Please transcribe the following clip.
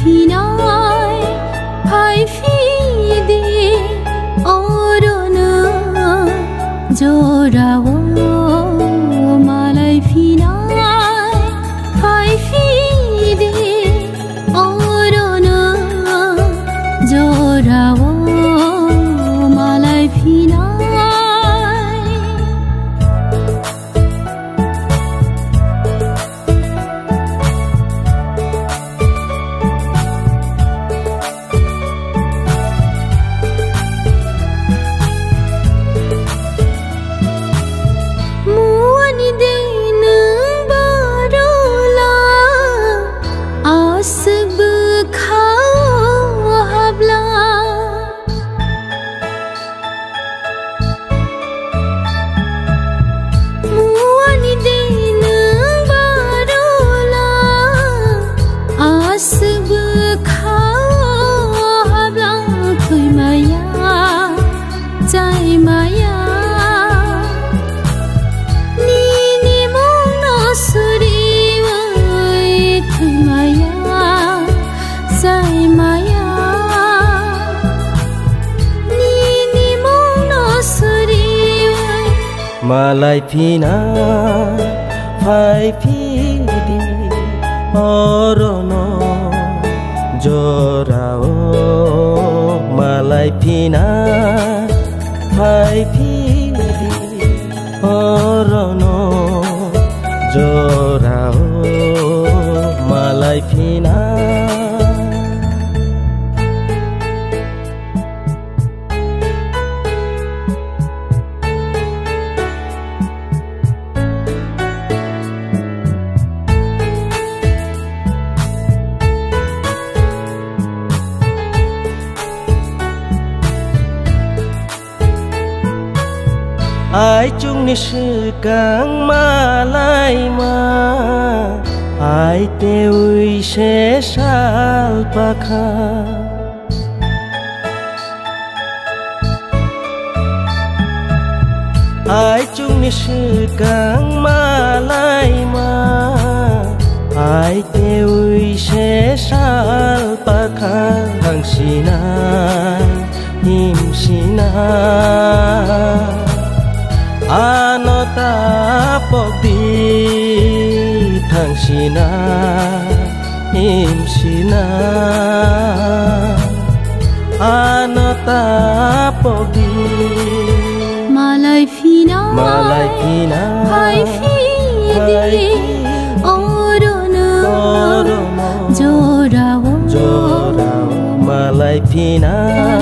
फिनाय फाइ फिदे अरनो जरावो मालाय फिनाय फाइ फिदे अरनो जरावो मालाय फिनाय Malay Pinay Fai Pidi Orono Jorao Malay Pinay Fai Pidi Orono Jorao Malay Pinay Ai chung ni sư càng Malay ma ai teui se salpakha ai chung ni sư càng Malay ma ai teui se salpakha hang sina him sina Anota pokdi thang sina him sina Anota pokdi Malay Pinay Fai Fide Orono Jorawo Malay Pinay